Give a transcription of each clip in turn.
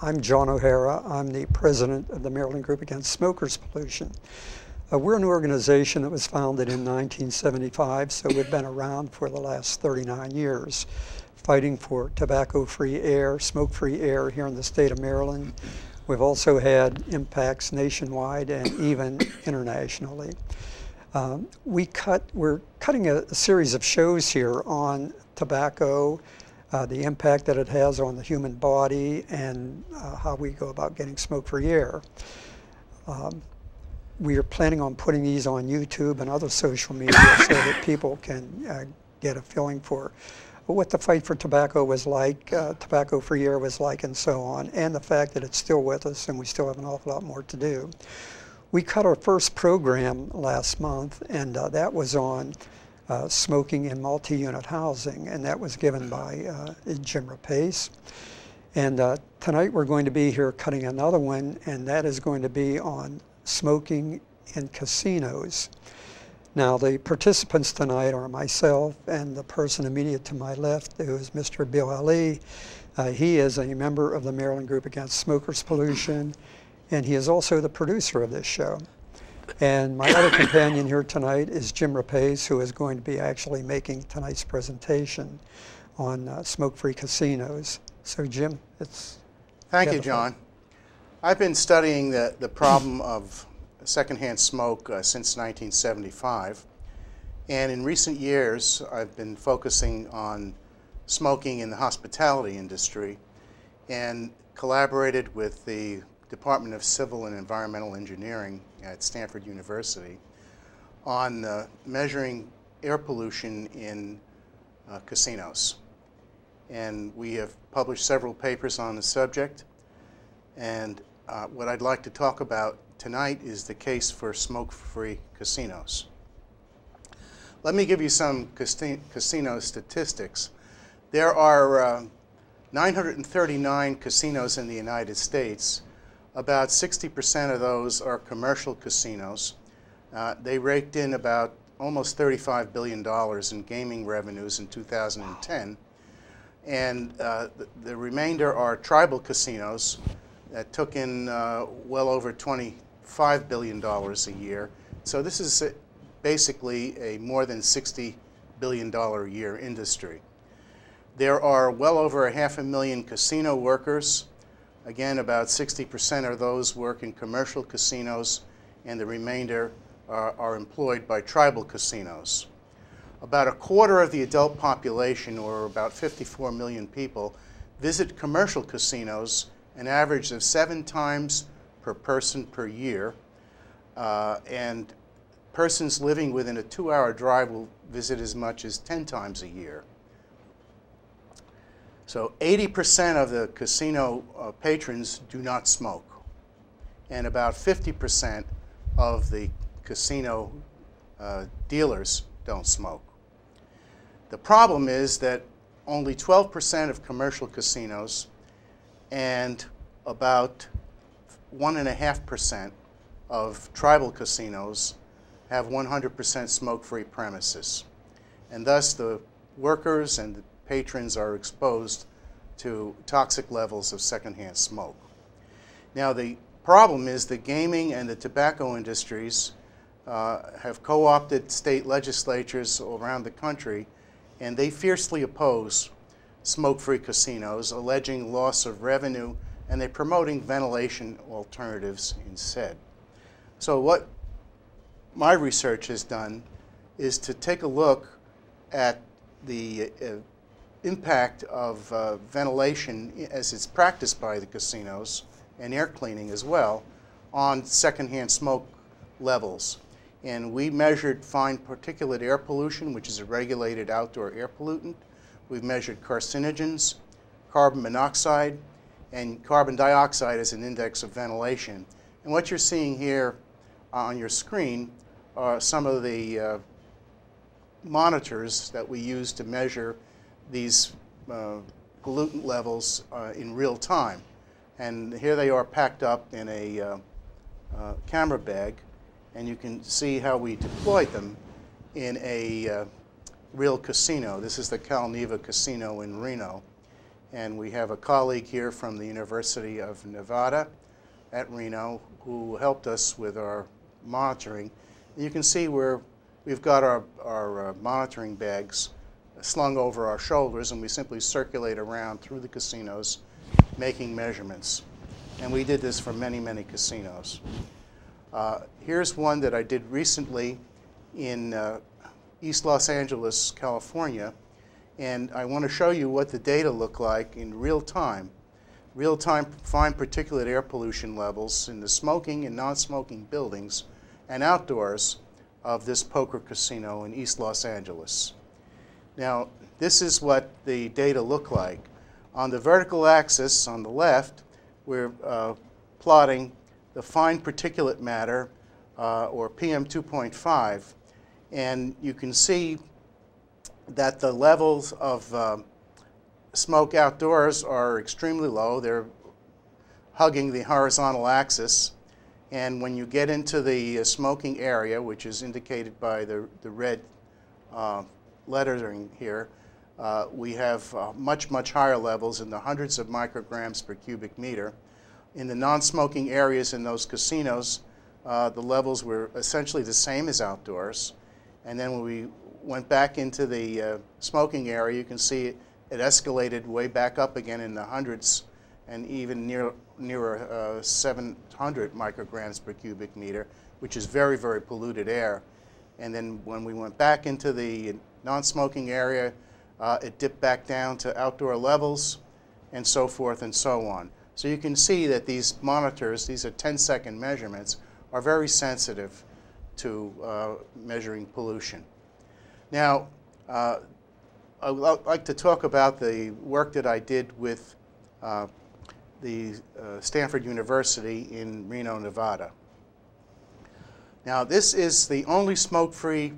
I'm John O'Hara. I'm the president of the Maryland Group Against Smokers Pollution. We're an organization that was founded in 1975, so we've been around for the last 39 years, fighting for tobacco-free air, smoke-free air here in the state of Maryland. We've also had impacts nationwide and even internationally. We're cutting a series of shows here on tobacco, the impact that it has on the human body, and how we go about getting smoke-free air. We are planning on putting these on YouTube and other social media so that people can get a feeling for what the fight for tobacco was like, tobacco-free air was like, and so on, and the fact that it's still with us and we still have an awful lot more to do. We cut our first program last month, and that was on smoking in multi-unit housing, and that was given by Jim Rapace. And tonight we're going to be here cutting another one, and that is going to be on smoking in casinos. Now, the participants tonight are myself and the person immediate to my left, who is Mr. Bill Ali. He is a member of the Maryland Group Against Smokers Pollution, and he is also the producer of this show. And my other companion here tonight is Jim Rapace, who is going to be actually making tonight's presentation on smoke-free casinos. So, Jim, it's... Thank you, John. I've been studying the problem of secondhand smoke since 1975, and in recent years I've been focusing on smoking in the hospitality industry and collaborated with the Department of Civil and Environmental Engineering at Stanford University on measuring air pollution in casinos. And we have published several papers on the subject, and what I'd like to talk about tonight is the case for smoke-free casinos. Let me give you some casino statistics. There are 939 casinos in the United States. About 60% of those are commercial casinos. They raked in about almost $35 billion in gaming revenues in 2010. And the remainder are tribal casinos that took in well over $25 billion a year. So this is basically a more than $60 billion a year industry. There are well over 500,000 casino workers. Again, about 60% of those work in commercial casinos, and the remainder are employed by tribal casinos. About a quarter of the adult population, or about 54 million people, visit commercial casinos an average of 7 times per person per year, and persons living within a 2-hour drive will visit as much as 10 times a year. So 80% of the casino patrons do not smoke, and about 50% of the casino dealers don't smoke. The problem is that only 12% of commercial casinos and about 1.5% of tribal casinos have 100% smoke-free premises. And thus the workers and the patrons are exposed to toxic levels of secondhand smoke. Now, the problem is the gaming and the tobacco industries have co-opted state legislatures around the country, and they fiercely oppose smoke-free casinos, alleging loss of revenue, and they're promoting ventilation alternatives instead. So what my research has done is to take a look at the impact of ventilation as it's practiced by the casinos, and air cleaning as well, on secondhand smoke levels. And we measured fine particulate air pollution, which is a regulated outdoor air pollutant. We've measured carcinogens, carbon monoxide, and carbon dioxide as an index of ventilation. And what you're seeing here on your screen are some of the monitors that we use to measure these pollutant levels in real time. And here they are packed up in a camera bag, and you can see how we deployed them in a real casino. This is the Calneva Casino in Reno. And we have a colleague here from the University of Nevada at Reno who helped us with our monitoring. You can see where we've got our monitoring bags slung over our shoulders, and we simply circulate around through the casinos making measurements. And we did this for many, many casinos. Here's one that I did recently in East Los Angeles, California. And I want to show you what the data look like in real time. Real-time fine particulate air pollution levels in the smoking and non-smoking buildings and outdoors of this poker casino in East Los Angeles. Now, this is what the data look like. On the vertical axis on the left, we're plotting the fine particulate matter, or PM 2.5, and you can see that the levels of smoke outdoors are extremely low. They're hugging the horizontal axis. And when you get into the smoking area, which is indicated by the red lettering here, we have much, much higher levels in the hundreds of micrograms per cubic meter. In the non-smoking areas in those casinos, the levels were essentially the same as outdoors. And then when we went back into the smoking area, you can see it escalated way back up again in the hundreds and even nearer 700 micrograms per cubic meter, which is very, very polluted air. And then when we went back into the non-smoking area, it dipped back down to outdoor levels and so forth and so on. So you can see that these monitors, these are 10-second measurements, are very sensitive to measuring pollution. Now, I would like to talk about the work that I did with the Stanford University in Reno, Nevada. Now, this is the only smoke-free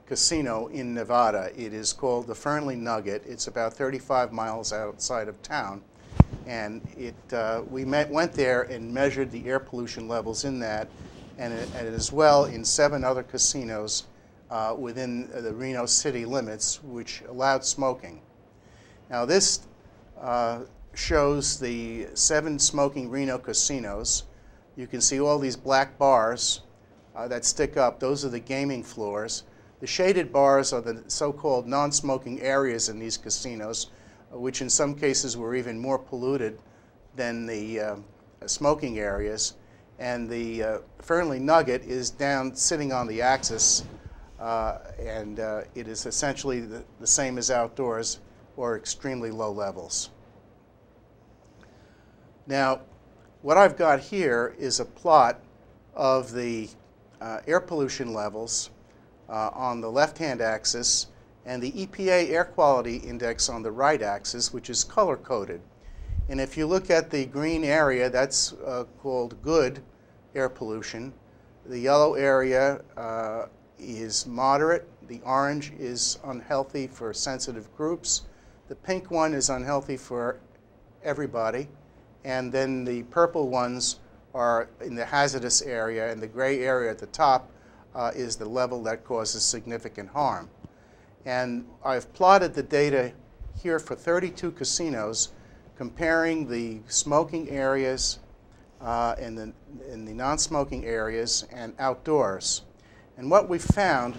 casino in Nevada. It is called the Fernley Nugget. It's about 35 miles outside of town. And we went there and measured the air pollution levels in that, and as well in 7 other casinos within the Reno city limits, which allowed smoking. Now this shows the 7 smoking Reno casinos. You can see all these black bars that stick up. Those are the gaming floors. The shaded bars are the so-called non-smoking areas in these casinos, which in some cases were even more polluted than the smoking areas. And the Fernley Nugget is down sitting on the axis, and it is essentially the same as outdoors, or extremely low levels. Now, what I've got here is a plot of the air pollution levels on the left-hand axis and the EPA air quality index on the right axis, which is color-coded. And if you look at the green area, that's called good air pollution. The yellow area is moderate. The orange is unhealthy for sensitive groups. The pink one is unhealthy for everybody. And then the purple ones are in the hazardous area, and the gray area at the top is the level that causes significant harm. And I've plotted the data here for 32 casinos, comparing the smoking areas and the non-smoking areas and outdoors. And what we found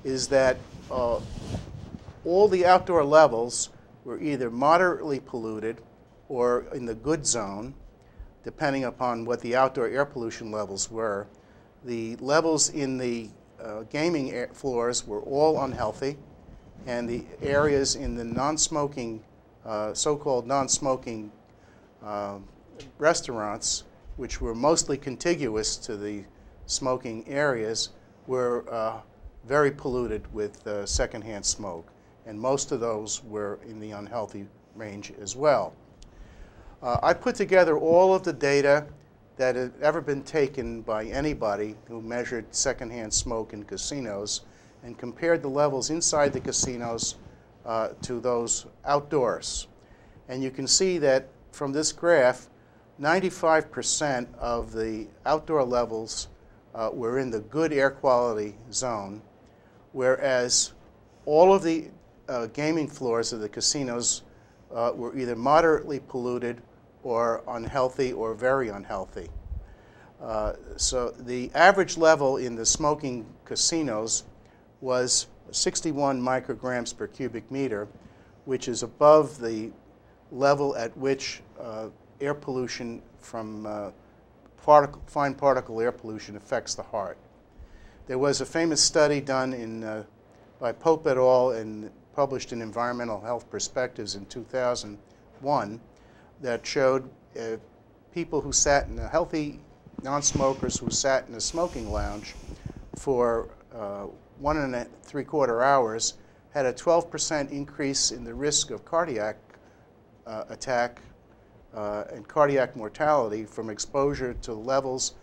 is that all the outdoor levels were either moderately polluted or in the good zone, depending upon what the outdoor air pollution levels were. The levels in the gaming floors were all unhealthy, and the areas in the non-smoking, so-called non-smoking restaurants, which were mostly contiguous to the smoking areas, were very polluted with secondhand smoke, and most of those were in the unhealthy range as well. I put together all of the data that had ever been taken by anybody who measured secondhand smoke in casinos and compared the levels inside the casinos to those outdoors. And you can see that from this graph, 95% of the outdoor levels were in the good air quality zone, whereas all of the gaming floors of the casinos were either moderately polluted or unhealthy or very unhealthy. So the average level in the smoking casinos was 61 micrograms per cubic meter, which is above the level at which air pollution from fine particle air pollution affects the heart. There was a famous study done by Pope et al. And published in Environmental Health Perspectives in 2001 that showed people who sat in a healthy non-smokers who sat in a smoking lounge for 1.75 hours had a 12% increase in the risk of cardiac attack and cardiac mortality from exposure to levels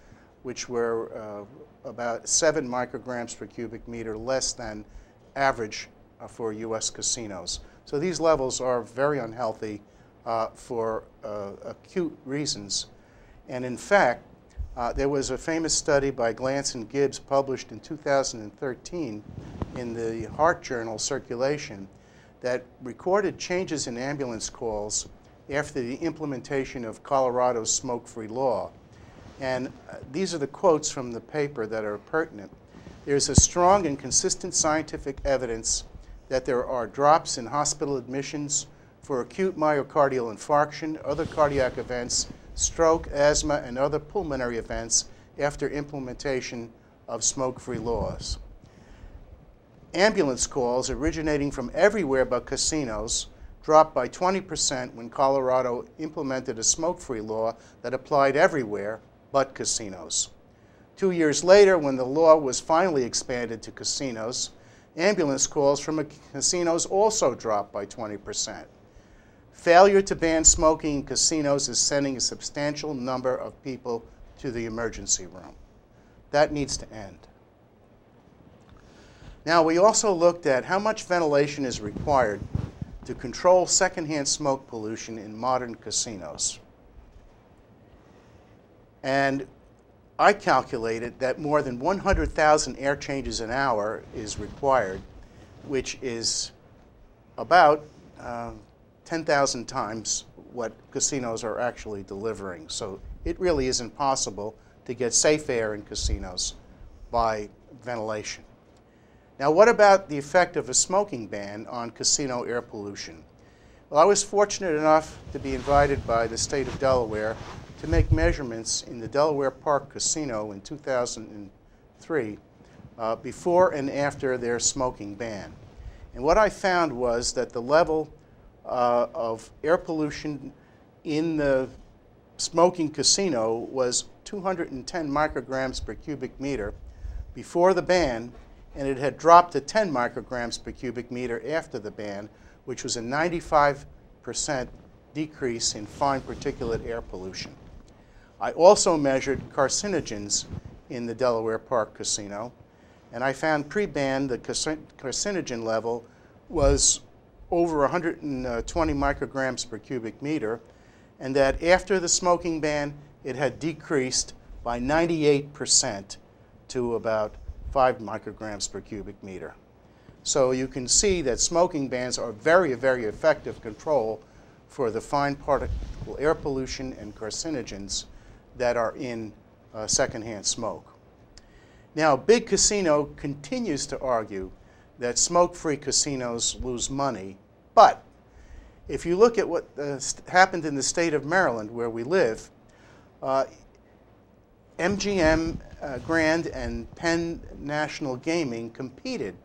which were about 7 micrograms per cubic meter less than average for U.S. casinos. So these levels are very unhealthy for acute reasons. And in fact, there was a famous study by Glantz and Gibbs published in 2013 in the Heart Journal Circulation that recorded changes in ambulance calls after the implementation of Colorado's smoke-free law. And these are the quotes from the paper that are pertinent. There's a strong and consistent scientific evidence that there are drops in hospital admissions for acute myocardial infarction, other cardiac events, stroke, asthma, and other pulmonary events after implementation of smoke-free laws. Ambulance calls originating from everywhere but casinos dropped by 20% when Colorado implemented a smoke-free law that applied everywhere but casinos. 2 years later, when the law was finally expanded to casinos, ambulance calls from casinos also dropped by 20%. Failure to ban smoking in casinos is sending a substantial number of people to the emergency room. That needs to end. Now, we also looked at how much ventilation is required to control secondhand smoke pollution in modern casinos. And I calculated that more than 100,000 air changes an hour is required, which is about 10,000 times what casinos are actually delivering. So it really isn't possible to get safe air in casinos by ventilation. Now, what about the effect of a smoking ban on casino air pollution? Well, I was fortunate enough to be invited by the state of Delaware to make measurements in the Delaware Park Casino in 2003 before and after their smoking ban. And what I found was that the level of air pollution in the smoking casino was 210 micrograms per cubic meter before the ban, and it had dropped to 10 micrograms per cubic meter after the ban, which was a 95% decrease in fine particulate air pollution. I also measured carcinogens in the Delaware Park Casino, and I found pre-ban the carcinogen level was over 120 micrograms per cubic meter, and that after the smoking ban, it had decreased by 98% to about 5 micrograms per cubic meter. So you can see that smoking bans are very, very effective control for the fine particle air pollution and carcinogens that are in secondhand smoke. Now, Big Casino continues to argue that smoke-free casinos lose money, but if you look at what happened in the state of Maryland, where we live, MGM Grand and Penn National Gaming competed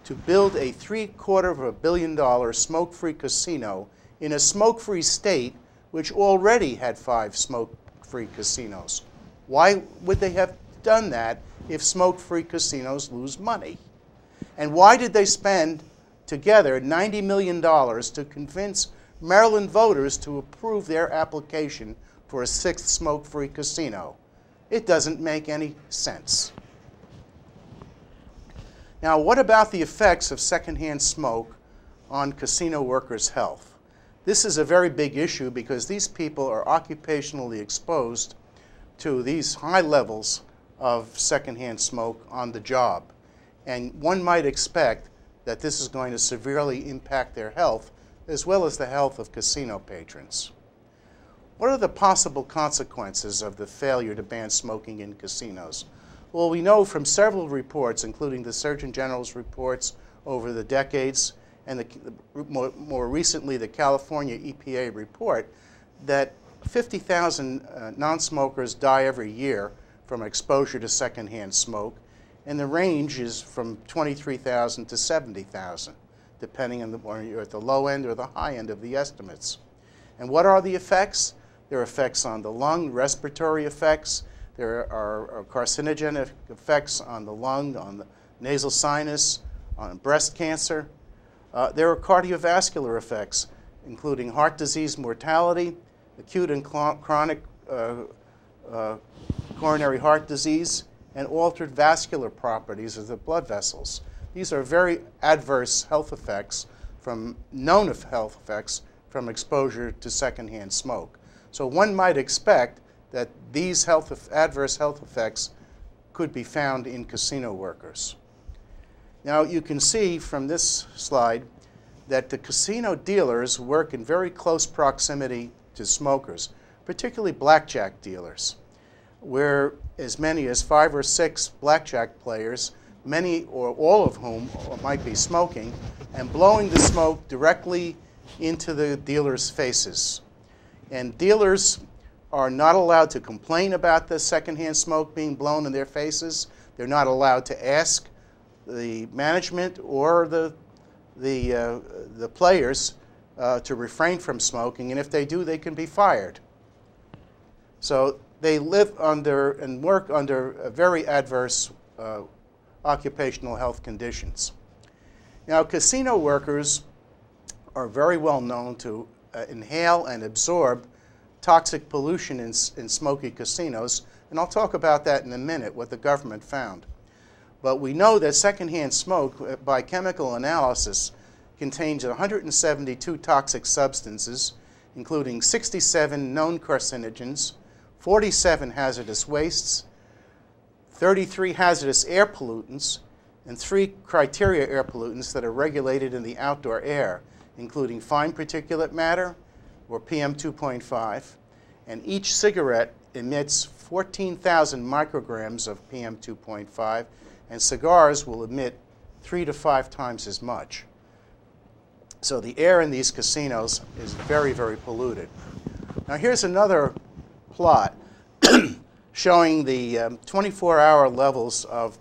to build a $750 million smoke-free casino in a smoke-free state which already had 5 smoke-free casinos. Why would they have done that if smoke-free casinos lose money? And why did they spend together $90 million to convince Maryland voters to approve their application for a 6th smoke-free casino? It doesn't make any sense. Now, what about the effects of secondhand smoke on casino workers' health? This is a very big issue because these people are occupationally exposed to these high levels of secondhand smoke on the job. And one might expect that this is going to severely impact their health as well as the health of casino patrons. What are the possible consequences of the failure to ban smoking in casinos? Well, we know from several reports, including the Surgeon General's reports over the decades, and more recently the California EPA report, that 50,000 non-smokers die every year from exposure to secondhand smoke, and the range is from 23,000 to 70,000, depending on whether you're at the low end or the high end of the estimates. And what are the effects? There are effects on the lung, respiratory effects. There are carcinogenic effects on the lung, on the nasal sinus, on breast cancer. There are cardiovascular effects, including heart disease mortality, acute and chronic coronary heart disease, and altered vascular properties of the blood vessels. These are very adverse health effects known health effects from exposure to secondhand smoke. So one might expect that these adverse health effects could be found in casino workers. Now you can see from this slide that the casino dealers work in very close proximity to smokers, particularly blackjack dealers, where as many as 5 or 6 blackjack players, many or all of whom might be smoking, and blowing the smoke directly into the dealers' faces. And dealers are not allowed to complain about the secondhand smoke being blown in their faces. They're not allowed to ask the management or the players to refrain from smoking, and if they do, they can be fired. So they live under and work under very adverse occupational health conditions. Now, casino workers are very well known to inhale and absorb toxic pollution in smoky casinos, and I'll talk about that in a minute, what the government found. But we know that secondhand smoke, by chemical analysis, contains 172 toxic substances, including 67 known carcinogens, 47 hazardous wastes, 33 hazardous air pollutants, and 3 criteria air pollutants that are regulated in the outdoor air, including fine particulate matter, or PM2.5, and each cigarette emits 14,000 micrograms of PM2.5, and cigars will emit 3 to 5 times as much. So the air in these casinos is very, very polluted. Now here's another plot showing the 24-hour levels of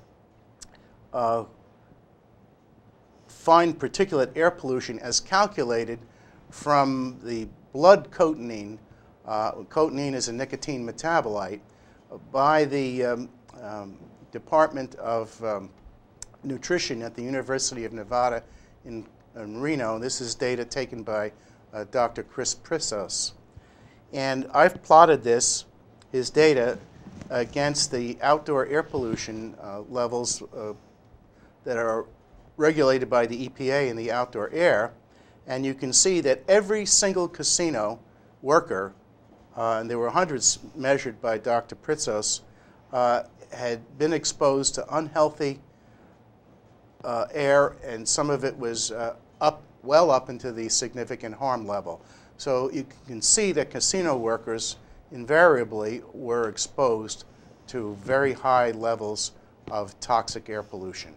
fine particulate air pollution as calculated from the blood cotinine. Cotinine is a nicotine metabolite by the Department of Nutrition at the University of Nevada in Reno. This is data taken by Dr. Chris Prissos. And I've plotted his data, against the outdoor air pollution levels that are regulated by the EPA in the outdoor air. And you can see that every single casino worker, and there were hundreds measured by Dr. Prissos, had been exposed to unhealthy air, and some of it was well up into the significant harm level. So you can see that casino workers invariably were exposed to very high levels of toxic air pollution.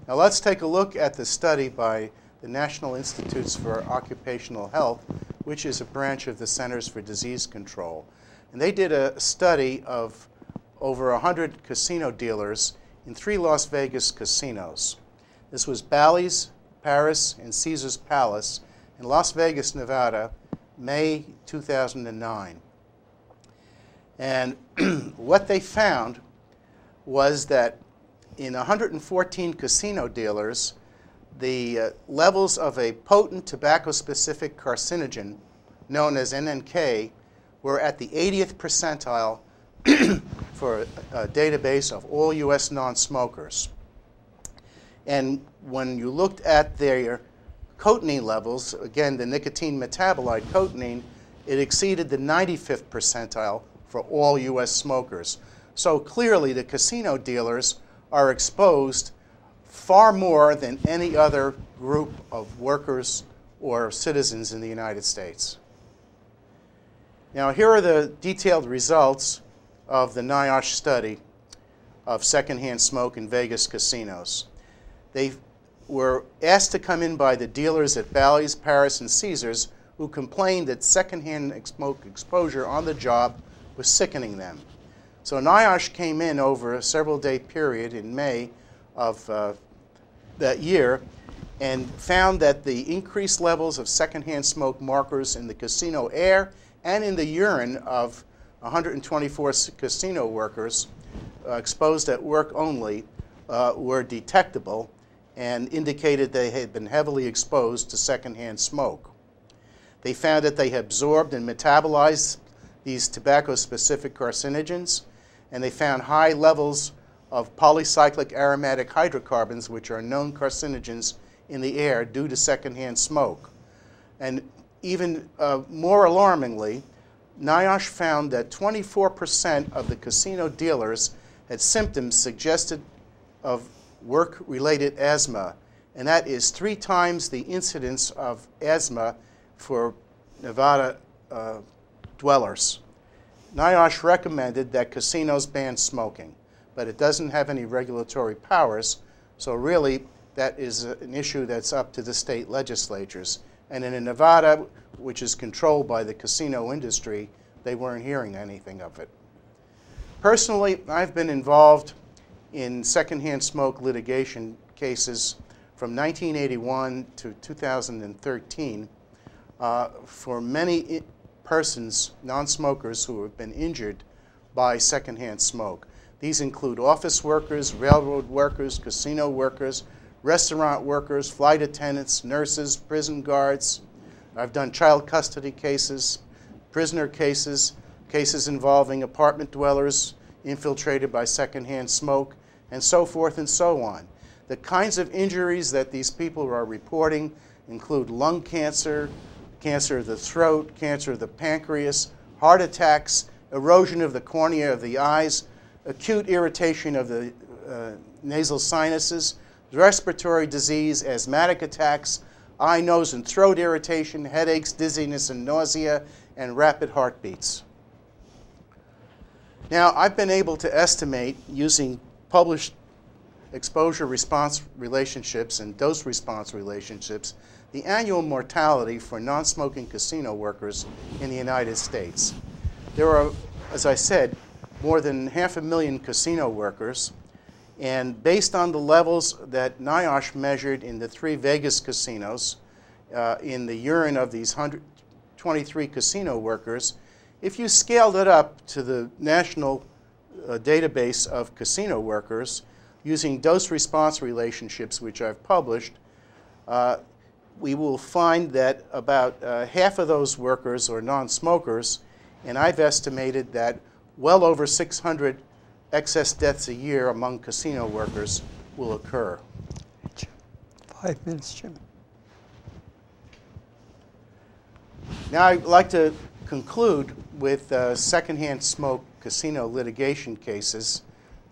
Now let's take a look at the study by the National Institutes for Occupational Health, which is a branch of the Centers for Disease Control. And they did a study of over 100 casino dealers in 3 Las Vegas casinos. This was Bally's, Paris, and Caesars Palace in Las Vegas, Nevada, May 2009. And what they found was that in 114 casino dealers, the levels of a potent tobacco-specific carcinogen known as NNK were at the 80th percentile for a database of all U.S. non-smokers. And when you looked at their cotinine levels, again, the nicotine metabolite cotinine, it exceeded the 95th percentile for all U.S. smokers. So clearly the casino dealers are exposed far more than any other group of workers or citizens in the United States. Now, here are the detailed results of the NIOSH study of secondhand smoke in Vegas casinos. They were asked to come in by the dealers at Bally's, Paris, and Caesars, who complained that secondhand smoke exposure on the job was sickening them. So NIOSH came in over a several-day period in May of that year and found that the increased levels of secondhand smoke markers in the casino air and in the urine of 124 casino workers exposed at work only were detectable and indicated they had been heavily exposed to secondhand smoke. They found that they absorbed and metabolized these tobacco-specific carcinogens, and they found high levels of polycyclic aromatic hydrocarbons, which are known carcinogens in the air due to secondhand smoke. And even more alarmingly, NIOSH found that 24% of the casino dealers had symptoms suggested of work-related asthma, and that is 3 times the incidence of asthma for Nevada dwellers. NIOSH recommended that casinos ban smoking, but it doesn't have any regulatory powers, so really that is an issue that's up to the state legislatures. And in Nevada, which is controlled by the casino industry, they weren't hearing anything of it. Personally, I've been involved in secondhand smoke litigation cases from 1981 to 2013 for many persons, non-smokers, who have been injured by secondhand smoke. These include office workers, railroad workers, casino workers, restaurant workers, flight attendants, nurses, prison guards. I've done child custody cases, prisoner cases, cases involving apartment dwellers infiltrated by secondhand smoke, and so forth and so on. The kinds of injuries that these people are reporting include lung cancer, cancer of the throat, cancer of the pancreas, heart attacks, erosion of the cornea of the eyes, acute irritation of the nasal sinuses, respiratory disease, asthmatic attacks, eye, nose, and throat irritation, headaches, dizziness, and nausea, and rapid heartbeats. Now, I've been able to estimate, using published exposure-response relationships and dose-response relationships, the annual mortality for non-smoking casino workers in the United States. There are, as I said, more than 500,000 casino workers, and based on the levels that NIOSH measured in the 3 Vegas casinos in the urine of these 123 casino workers, if you scaled it up to the national database of casino workers using dose-response relationships, which I've published, we will find that about half of those workers are non-smokers, and I've estimated that well over 600 excess deaths a year among casino workers will occur. 5 minutes, Jim. Now I'd like to conclude with secondhand smoke casino litigation cases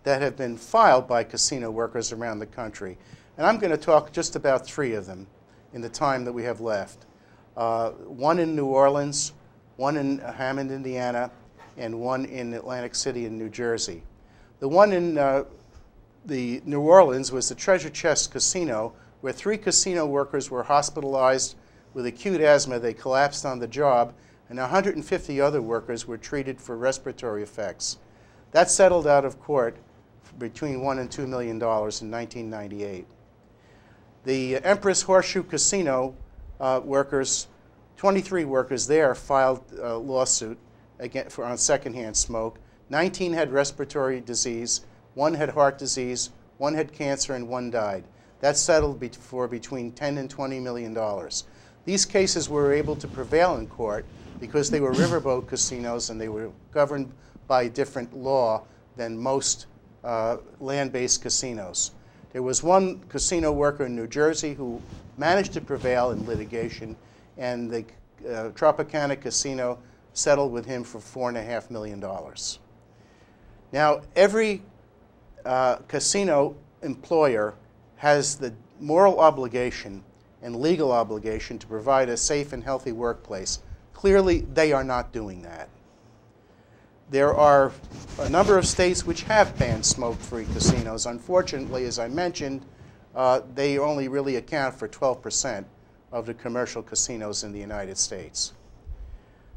that have been filed by casino workers around the country. And I'm going to talk just about 3 of them in the time that we have left. One in New Orleans, one in Hammond, Indiana, and one in Atlantic City in New Jersey. The one in the New Orleans was the Treasure Chest Casino, where 3 casino workers were hospitalized with acute asthma. They collapsed on the job, and 150 other workers were treated for respiratory effects. That settled out of court between $1 and $2 million in 1998. The Empress Horseshoe Casino workers, 23 workers there, filed a lawsuit on secondhand smoke. 19 had respiratory disease, 1 had heart disease, 1 had cancer, and 1 died. That settled for between $10 and $20 million. These cases were able to prevail in court because they were riverboat casinos and they were governed by a different law than most land-based casinos. There was one casino worker in New Jersey who managed to prevail in litigation, and the Tropicana Casino settled with him for $4.5 million. Now, every casino employer has the moral obligation and legal obligation to provide a safe and healthy workplace. Clearly, they are not doing that. There are a number of states which have banned smoke-free casinos. Unfortunately, as I mentioned, they only really account for 12% of the commercial casinos in the United States.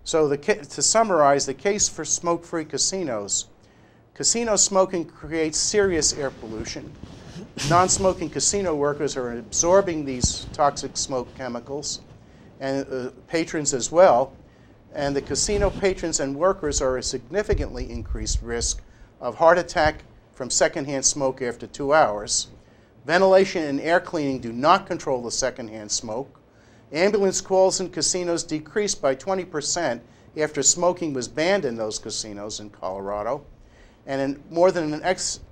So to summarize, the case for smoke-free casinos: casino smoking creates serious air pollution. Non-smoking casino workers are absorbing these toxic smoke chemicals, and patrons as well. And the casino patrons and workers are at a significantly increased risk of heart attack from secondhand smoke after 2 hours. Ventilation and air cleaning do not control the secondhand smoke. Ambulance calls in casinos decreased by 20% after smoking was banned in those casinos in Colorado. And more than an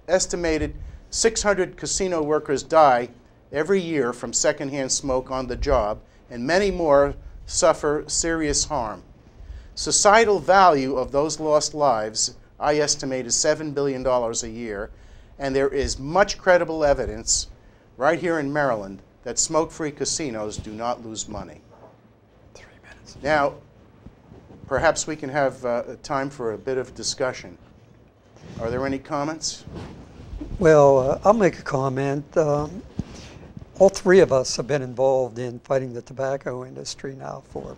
estimated 600 casino workers die every year from secondhand smoke on the job, and many more suffer serious harm. Societal value of those lost lives, I estimate, is $7 billion a year, and there is much credible evidence right here in Maryland that smoke-free casinos do not lose money. 3 minutes. Now, perhaps we can have time for a bit of discussion. Are there any comments? Well, I'll make a comment. All three of us have been involved in fighting the tobacco industry now for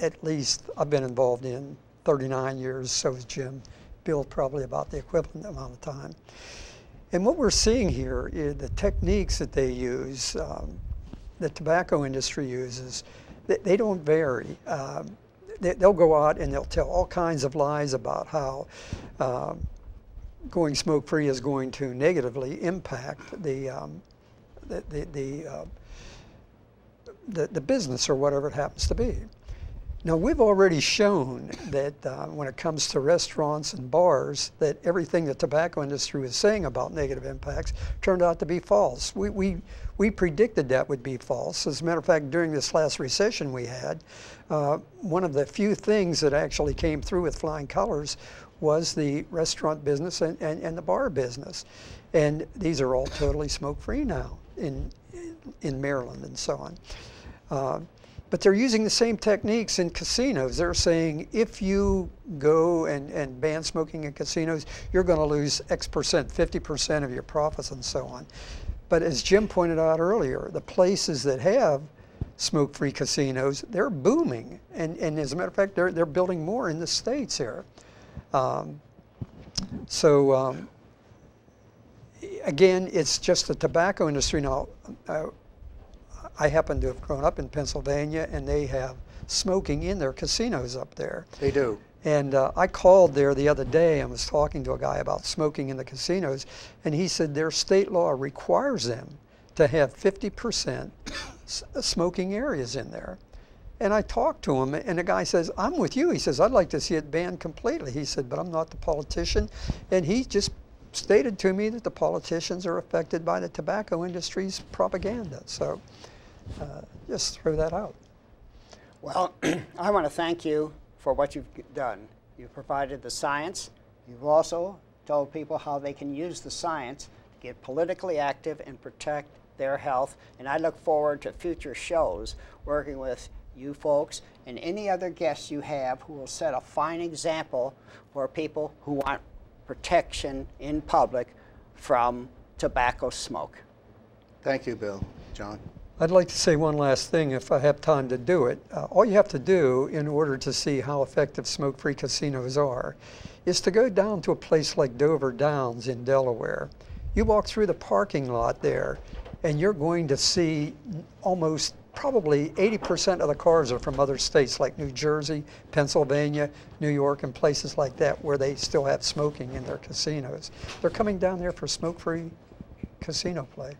at least, I've been involved in 39 years, so is Jim. Bill probably about the equivalent amount of time. And what we're seeing here is the techniques that they use, the tobacco industry uses, they don't vary. They'll go out and they'll tell all kinds of lies about how going smoke-free is going to negatively impact the business or whatever it happens to be. Now, we've already shown that when it comes to restaurants and bars, that everything the tobacco industry was saying about negative impacts turned out to be false. We predicted that would be false. As a matter of fact, during this last recession we had, one of the few things that actually came through with flying colors was the restaurant business and the bar business. And these are all totally smoke-free now in Maryland and so on. But they're using the same techniques in casinos. They're saying if you go and ban smoking in casinos, you're going to lose X percent, 50% of your profits and so on. But as Jim pointed out earlier, the places that have smoke-free casinos, they're booming. And as a matter of fact, they're building more in the States here. Again, it's just the tobacco industry now. I happen to have grown up in Pennsylvania, and they have smoking in their casinos up there. They do. And I called there the other day and was talking to a guy about smoking in the casinos, and he said their state law requires them to have 50% smoking areas in there. And I talked to him, and the guy says, I'm with you. He says, I'd like to see it banned completely. He said, but I'm not the politician. And he just stated to me that the politicians are affected by the tobacco industry's propaganda. So just throw that out. Well, I want to thank you for what you've done. You've provided the science. You've also told people how they can use the science to get politically active and protect their health. And I look forward to future shows working with you folks and any other guests you have who will set a fine example for people who want protection in public from tobacco smoke. Thank you, Bill. John? I'd like to say one last thing if I have time to do it. All you have to do in order to see how effective smoke-free casinos are is to go down to a place like Dover Downs in Delaware. You walk through the parking lot there and you're going to see almost probably 80% of the cars are from other states like New Jersey, Pennsylvania, New York, and places like that where they still have smoking in their casinos. They're coming down there for smoke-free casino play.